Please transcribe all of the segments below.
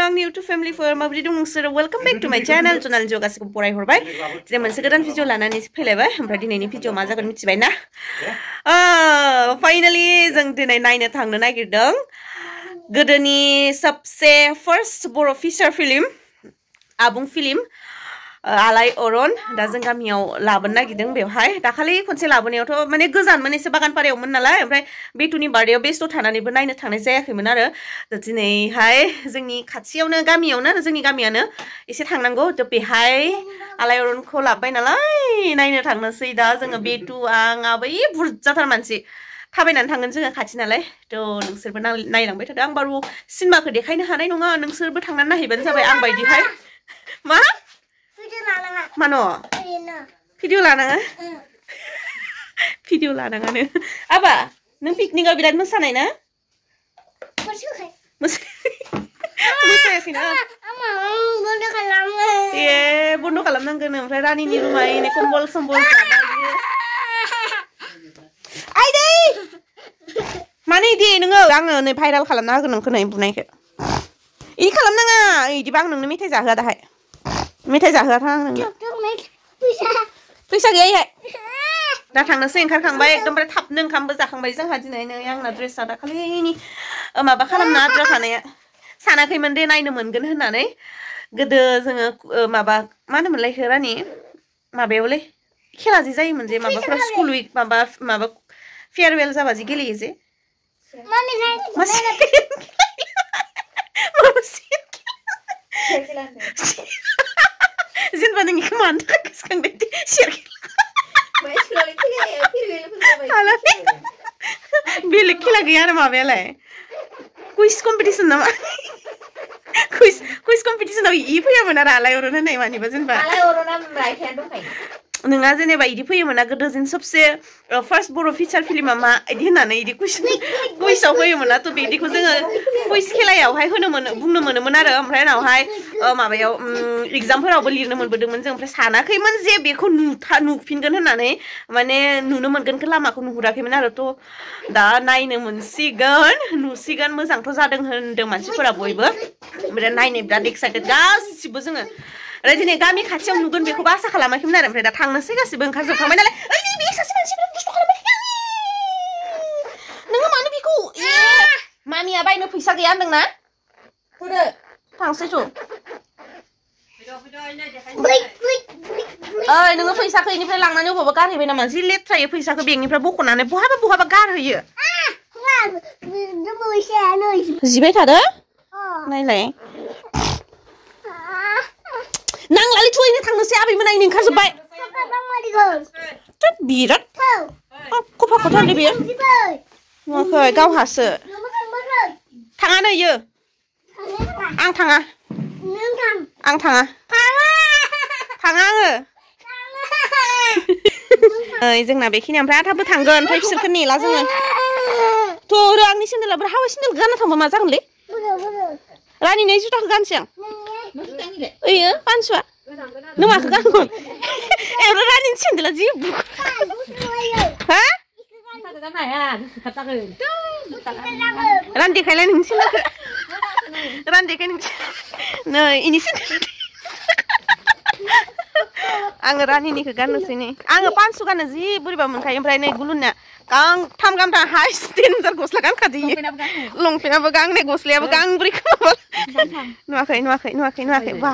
आंनि YouTube फेमिलिफोर माबोरै दं नोंसोरो वेलकाम बैक टू माय चैनल चैनल जो गासिबो बरायहरबाय दिनै मोनसे गोदान भिडिअ लानानै फैलायबाय ओमफ्राय दिनैनि भिडिअ मा जागोन मिथिबाय ना फाइनाली जों दिनै नायनो थांनो नागिरदों गोदोनि सबसे फर्स्ट बर' फिचार फिल्म आबुं फिल्म आलायअरन दा जों गामियाव लाबोनो नागिरदों बेवहाय दाखालि खनसे लाबोनायावथ' माने गोजानमोन एसे बागानपारायावमोन नालाय ओमफ्राय बेटुनि बार्थडेयाव बेस्थ' थानानैबो नायनो थांनाय जायाखैमोन आरो दिनैहाय जोंनि खाथियावनो गामियावनो आरो जोंनि गामियानो एसे थांनांगौ थ' बेहाय आलायअरनखौ लाबोबाय नालाय नायनो थांनोसै दा जोङो बेटु आं आबै बुरजाथार मानसि थाबायनानै थांगोन जोङो खाथि नालाय थ' नोंसोरबो नायलांबाय थादो आं बारु सिनेमाखौ देखायनो हानाय नङा नोंसोरबो थांनानै नायहैबानो जाबाय आं बायदिहाय मा मानो भिडिअ लानाङा भिडिअ लानाङानो आबा नों पिकनिकआव बिराद मोसानाय ना मोसायाखैना ए बन्द' खालामनांगोन ओमफ्राय रानिनि रुमा एने कम्बल सम्बल आइदै माने इदि नोङो आङो नै भाइरेल खालामना होगोन नोंखौ नै बुनायखौ इदि खालामनाङा इदिबा आं नोंनो मेथाइ जाहोआ दाहाय मेथाइ जाहोआथा आं नोंनो फैसा गैया इहाय दा थांनोसै ओंखारखांबाय एकदमबारे थाबनो ओंखामबो जाखांबाय जोंहा दिनै नै आंना ड्रेसा दाखालिनि माबा खालामना आद्रा थानाया सानाखैमोन दे नायनो मोनगोन होननानै गोदो जोङो माबा मा होनोमोनलाय रानि माबायावलै खेला जे जायोमोन जे माबाफोरा स्कुल उइक माबा फेयारवेल जाबा जे गेलेयो जे जेनेबा नों इखौ मानो थाखाय गोसोखांदों बेलेग खेला गैया आरो माबायालाय कुइज कम्पिटिसन नामा कुइज कम्पिटिसनाव इ फैयामोन आरो आलायअरन होननाय मानिबा जेनेबा नोंहा जेनेबा इदि फैयोमोन ना गोदो जेन सबसे फार्स्ट बर' फिचार फिल्मा मा इदि होननानै इदि कुइजआव फैयोमोन ना थ' बिदिखौ जोङो कुइज खेलायावहाय बुंनो मोनोमोन आरो ओमफ्राय उनावहाय माबायाव एग्जामफोरावबो लिरनो मोनबोदोंमोन जों ओमफ्राय सानाखैमोन जे बेखौ नुफिनगोन होननानै माने नुनो मोनगोनखौ लामाखौ नुहुराखैमोन आरो थ' दा नायनो मोनसिगोन नुसिगोन मोजांथ' जादों होनदों मानसिफोरा बयबो ओमफ्राय नायनो बिराद एक्साइटेड गासिबो जोङो ओमफ्राय दिनै गामि खाथियाव नुगोन बेखौबो आसा खालामाखैमोन आरो ओमफ्राय दा थांनोसै गासिबो ओंखारजोबखांबाय नालाय ओइ बे सासे मानसिफोरा दुस्थ' खालामबाय नोङो मानो बेखौ मामिया बायनो फैसा गैया होनदोंना होदो थांसै थ' ओइ नोङो फैसाखौ इनिफ्राय लांनानै अबावबा गारहैबाय नामा जि लेथ्रायै फैसाखौ बेंकनिफ्राय बख'नानै बहाबा गारहैयो जिबाय थादो नायलाय नांलालै थुयैनो थांनोसै आबैमोना इनो ओंखारजोब्बाय बिराद खफा खथालै बेयो नुवाखै गावहासो थाङानो इयो आं थाङा थाङा आङो ओइ जोंना बेखिनि ओमफ्राय आथाबो थांगोन ओमफ्राय बिसोरखौ नेला जोङो थ' आंनि सेन्देलाबो हावा सेन्देल गानना थांबा मा जागोनलै रानिनि जुथाखौ गानसै आं ओइयो पानसुआ नों माखौ गानगोन एब्रा रानिनि सेन्देला जि हा रान देखायलाय नोंनि सेन्देलखौ रान देखाय नोंनि नै इनि सेन्देल आङो रानिनिखौ गाननोसै नै आङो पानसु गाननो जि बोरैबा मोनखायो ओमफ्राय नै गुलुननिया गांथाम हाइस डेन्जार गस्ला गानखादो लंपेन्टआबो गांनै गस्लायाबो गांब्रै नुवाखै बा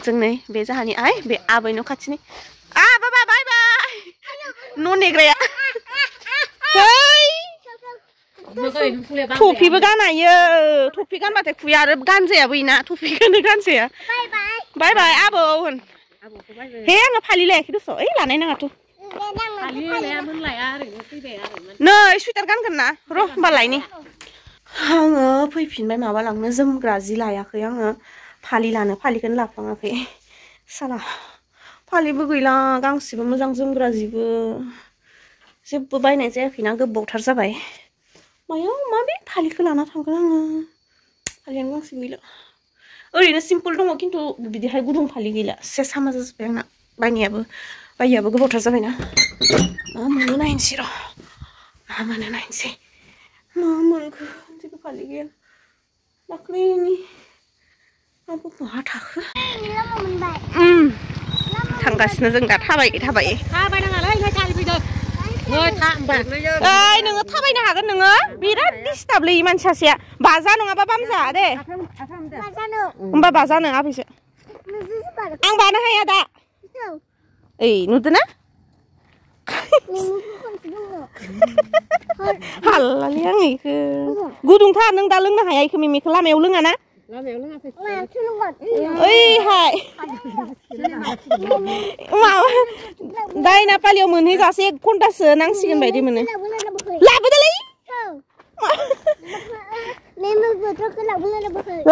जों नै बे जाहानि आइ बे आबै न' खाथिनि बाबा बाय बाय न' नेग्राया टफिबो गानायो टफि गानबाथाय खुया आरो गानजायाबो इना टफिखौनो गानजाया बाय बाय आबौ होन हे आङो फालि लायाखै दस' ओइ लानाय नाङाथ' नै सुइटार गानगोन ना र' होमबा लायनि आङो फैफिनबाय माबा लांनो जोमग्रा जि लायाखै आङो फालि लानो फालिखौनो लाफ्लाङाखै साला फालिबो गैला गांसेबो मोजां जोमग्रा जिबो जेबो बायनाय जायाखैना गोबावथार जाबाय मायाव माबे फालिखौ लाना थांगोन आङो फालियानो गांसे गैला ओरैनो सिम्पोल दङ खिन्थु बिदिहाय गुदुं फालि गैला सेस हामा जाजोब्बाय आंना बायियाबो गोबावथार जाबायना मा मोनो नायनोसै र' मा मोनो नायनोसै मा मोनखो जेबो फालि गैया दाख्लैनि आंबो बहा थाखो थांगासिनो जों दा थाबायै ओइ नोङो थाबायनो हागोन नोङो बिराद डिस्टार्बलै मानसि सासेया बाजा नङाबा बामजा दे होमबा बाजा नङा फैसो आं बानो हाया दा ओइ नुदोना हालालै आं इखो गुदुंथार नों दा लोंनो हाया इखो मिमिखौ लामायाव लोङा ना ओइहाय माबा दायना पालियाव मोनहैजासे 1 घन्टासो नांसिगोन बायदि मोनो लाबोदोलै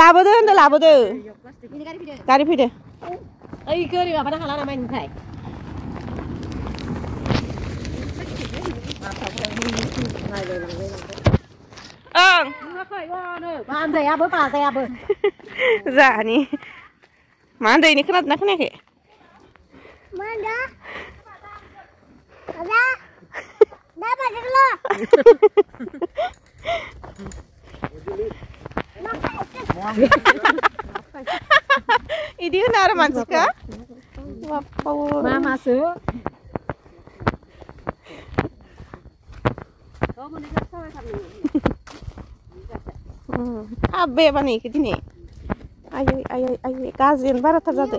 लाबोदो होनदो लाबोदो गारि फैदो ओइ गोरि माबानो हाला नामा नोंथाय ओं बाजायाबो जाहानि मा होनदो इनि खोनादोंना खोनायाखै मा होनदो दा बाजारल' इदि होनो आरो मानसिखा मा मासो Abe apa nih ke sini? Ayo gazian barat terjadi.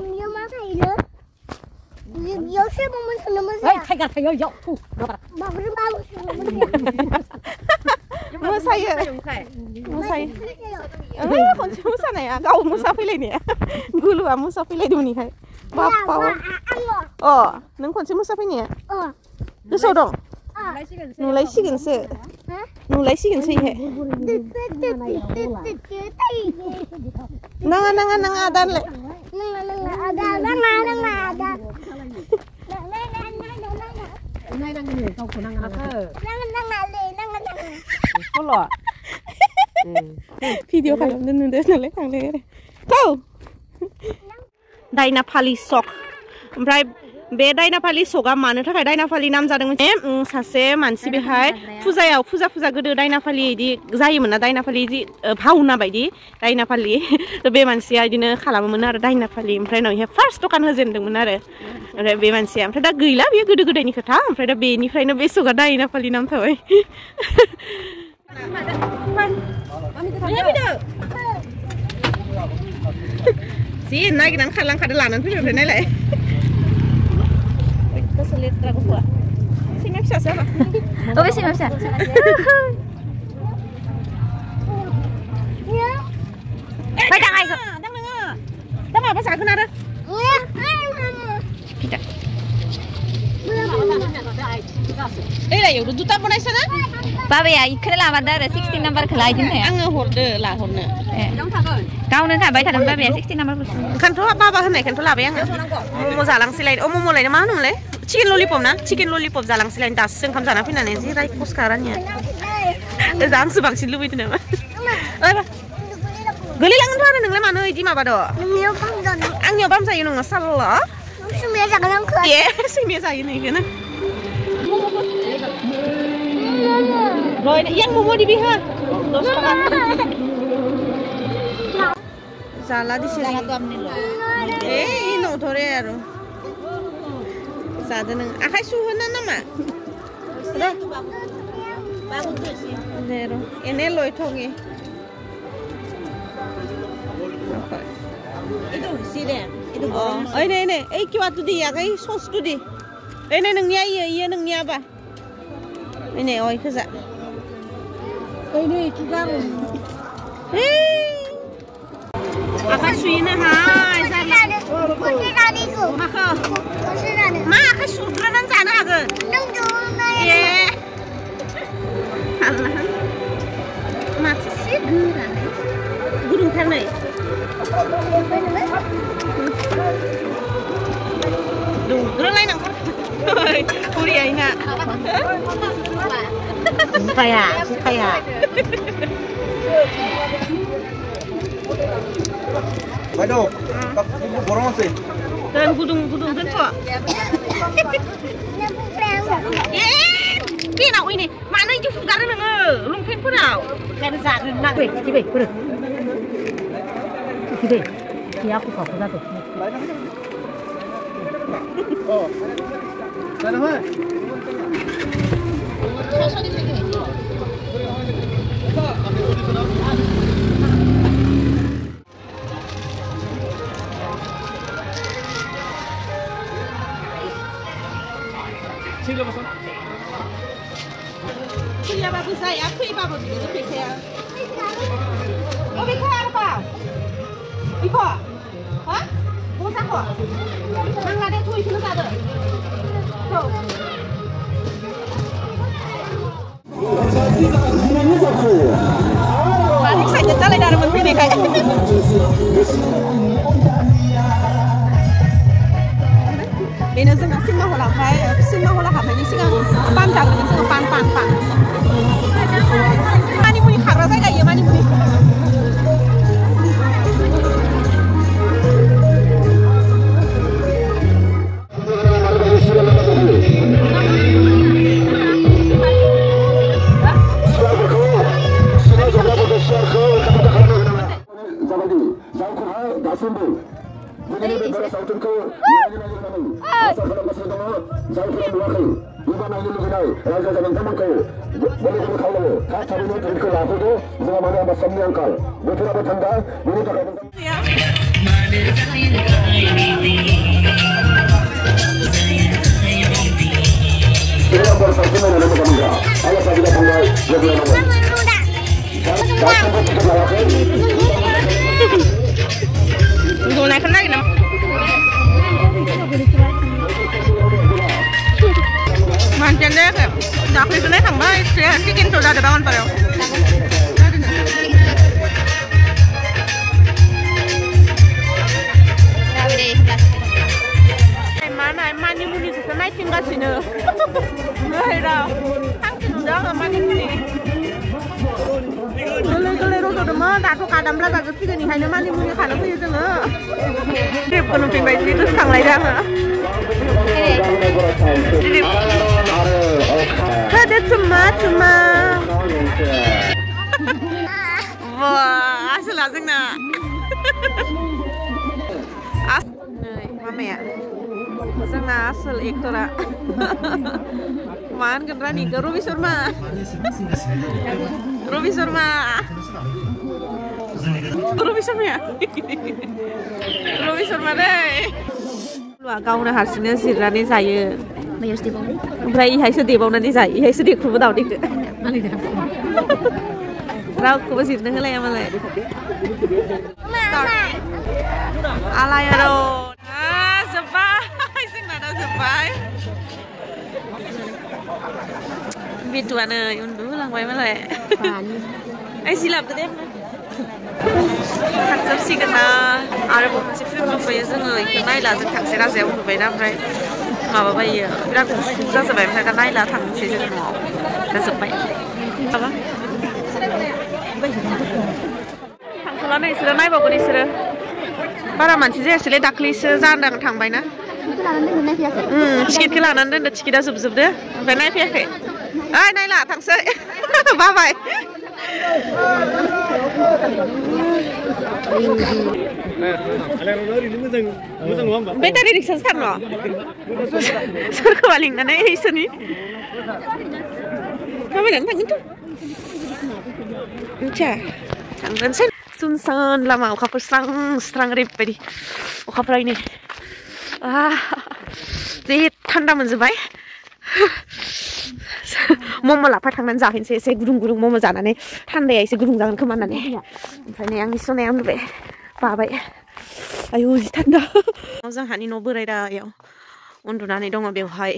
Nang adan le. Video kalau nunde nale tangle. Kau. Daina Pali sok. Oमफ्राय बे दायनाफालि सगा मानो थाखाय दायनाफालि नाम जादोंमोन सासे मानसि बेहाय फुजायाव फुजा गोदो दायनाफालि इदि जायोमोन ना दायनाफालि इदि भावना बायदि दायनाफालि बे मानसिया इदिनो खालामोमोन आरो दायनाफालि ओमफ्राय उनावहाय फार्स्ट दखान होजेनदोंमोन आरो ओमफ्राय बे मानसिया ओमफ्राय दा गैला बेयो गोदो गोदायनि खोथा ओमफ्राय दा बेनिफ्रायनो बे सगा दायनाफालि नाम थाबाय जि नागिरनानै खारलांखादो लानानै फैबाय ओमफ्राय नायलाय Letra gua. Sini bisa siapa? Oh, sini bisa. Padang ai. Dang nengah. Dang apa sah kena ada? Tidak. lah ya udah duta pun aja sana. Babe ya ikhlas lah pada 16 number kelai jenis ya. Angin horde lah horde. Kau nanti bayi thadam babe ya 16 number. Kan tuh apa hendak kan tuh lah bayang. Mau jalan silain. Oh mau mulai mana mulai? Chicken lollipop na? Chicken lollipop jalan silain das. Sengkam sana pina nih sih. Rai kos karannya. Jangan sebang silu itu nama. Apa? Geli lang tuh ada nenglah mana ini apa doh? Angin apa saya nunggu salah. Sembiasa kalang ke. Iya, sembiasa ini kan. Roy, yang mau dibihar. Salah di sini. Ini thore yaro. Sada nang akai suhana nama. Sudah. Nero. Ini loy thongi. Itu sini. Oh, ini. Kiwat tu dia, kai sos tu dia. Ini nengnya iya nengnya apa? Ini oi kerja. Ini juga. Apa sih ini hai? Kursi tadi tu. Maka. Kursi tadi. Mak surga nan sana ke? Nunggu naya. Ye. Allah. Mati sih gurun. Gurun kan ni? Duh, gurun lain nak. Kuria ina. Kaya. Waduh, ibu borong sih. Dan gudung kan kok. Pinau ini, mana itu sekarang nengah, lumpin pinau. Kan saat nak, cibai, Gede. Iya aku kok satu. Oh. Sana mah. Sila basa. Kuya bagus saya, aku iba bagus itu saya. Oh, biko apa? Biko? Hah? Mau sako? Nang ada tuh itu ada. Tuh. Balik saja jalan dari menteri kayak. Ini jangan sih mau lah, sih mau lah apa ini sih kan panjang ini sih pan. Mani muni khara saya kayak mani muni. Naik kena gini. Mancan deh kayak cakri itu naik tambah, chicken sudah ada bangun pada. Mana mani muni itu naik tinggal sini. Nggak angin udah mani muni. Gele rodo mah, tak tuh kadang belas agak tiga nih hanya mani muni kalau tuh itu nggak. Trip penumpang baik itu sang lagi dah. Trip. Ada cuma. Wah, asal asing nak. Mama ya. Asal asal ektora. Man kan rani ke Ruby Surma. Ruby Surma ya. Ruby Surma deh. Lu गावनो हारसिंनो जिरनानै जायो. ओमफ्राय इहायसो देबावनानै जायो. इहायसो देख्रुबो दावदैखो. रावखौबो जिरनो होलाया मालाय. आलायारन. जोब्बाय जोंना दा जोब्बाय. Bituan uन्दुलांबाय मालाय. Ai जि लाबोदो दे. थांजोबसिगोन ना आरोबाव मोनसे फिल्म दंबायो जोङो इखौ नायला जों थांसै राजाया उन्दुबायना ओमफ्राय माबाबायो बिराद गुसु जाजोब्बाय ओमफ्राय दा नायला थांसै जों न'आव दा जोब्बाय माबा थांथ'ला नै इसोरो नायबावगोन इसोरो बारा मानसि जायासैलै दाख्लैसो जादों थांबायना टिकेटखौ लानानै दोनदो टिकेटआ जोबजोबदो ओमफ्राय नायफैयाखै ओइ नायला थांसै बाबाय बेटारि रिक्सासो थाङो सोरखौबा लिंनानै इसोरनि थाबायनानै थांगोनथ' मिथिया थांगोनसै सुनसान लामा अखाफोर स्रां ओरैबायदि अखाफोरायनो जि थान्दा मोनजोब्बाय मम' लाफा थांनानै जाहैनोसै एसे गुदुं मम' जानानै थान्दाया एसे गुदुं जागोन खोमा होननानै ओमफ्राय नै आंनि सनाया उन्दुबाय बाबाय आयु जि थान्दा जोंहानि न' बोरायदायाव उन्दुनानै दङ बेवहाय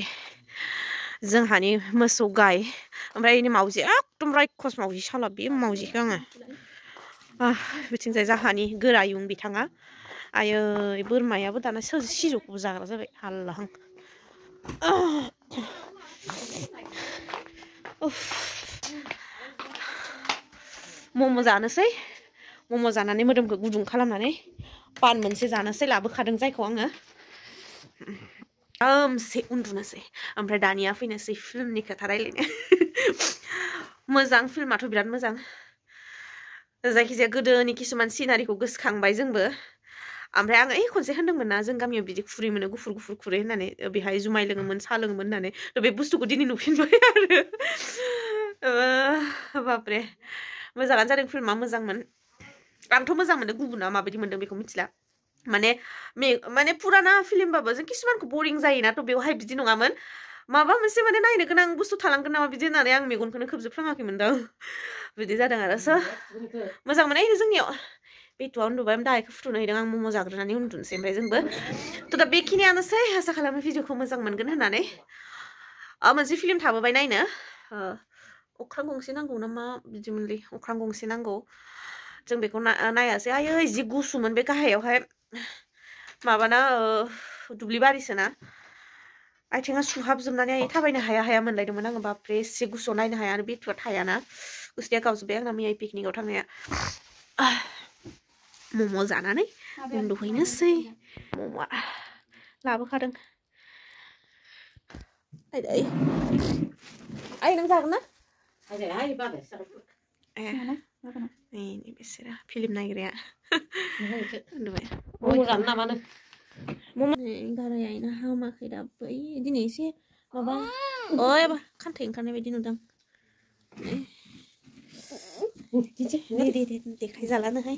जोंहानि मोसौ गाय ओमफ्राय इनि मावजि एकदम रायखस मावजि साला बे मावजिखौ आङो बिथिंजाय जोंहानि गोरायुं बिथाङा आयै बोरमायाबो दाना सिजौखौबो जाग्रा जाबाय हाल्लाहां मम' जानोसै मम' जानानै मोदोमखौ गुदुं खालामनानै पान मोनसे जानोसै लाबोखादों जायखौ आङो आरामसे उन्दुनोसै ओमफ्राय दानिया फैनोसै फिल्मनि खोथा रायलायनो मोजां फिल्माथ' बिराद मोजां जायखिजाया गोदोनि किसुमान सिनारिखौ गोसोखांबाय जोंबो ओमफ्राय आङो खनसे होनदोंमोन ना जों गामियाव बिदि खुरै मोनो गुफुर गुफुर खुरै होननानै बेहाय जुमाय लोङोमोन साहा लोङोमोन होननानै थ' बे बुस्थुखौ दिनै नुफिनबाय आरो बापरे मोजाङानो जादों फिल्मा मोजांमोन आंथ' मोजां मोनदों गुबुना माबायदि मोनदों बेखौ मिथिला माने फुराना फिल्मबाबो जों किसुमानखौ बरिं जायोना थ' बेवहाय बिदि नङामोन माबा मोनसे माने नायनो गोनां बुस्थु थालांगोन नामा बिदि होननानै आं मेगनखौनो खोबजोबफ्लाङाखैमोन दां बिदि जादों आरो मोजां मोनो जोंनियाव बेथ'आ उन्दुबाय दाहायखौ फुथुनो हैदों आं मम' जाग्रोनानै उन्दुनोसै ओमफ्राय जोंबो थ' दा बेखिनियानोसै आसा खालामो भिडिअखौ मोजां मोनगोन होननानै मोनसे फिल्म थाबोबाय नायनो अख्रां गंसे नांगौ ना मा बिदिमोनलै अख्रां गंसे नांगौ जों बेखौ नायासै आयै जि गुसुमोन बे गाहायावहाय माबाना दुब्लि बारिसोना आथिङा सुहाबजोबनानै थाबायनो हाया मोनलायदोंमोन आङो बापरे एसे गुसुआव नायनो हाया आरो बेथ'आ थायाना गुस्थिया गावजोब्बाय आंना मैया पिकनिकआव थांनाया मम' जानानै उन्दुहैनोसै मम'आ लाबोखादों आइ नों जागोन ना बिसोरो फिल्म नायग्राया उन्दुबाय गारायानो हामाखै दाबो दिनै एसे माबा खान्थाइ ओंखारनाय बायदि नुदों दे देखायजालानोहाय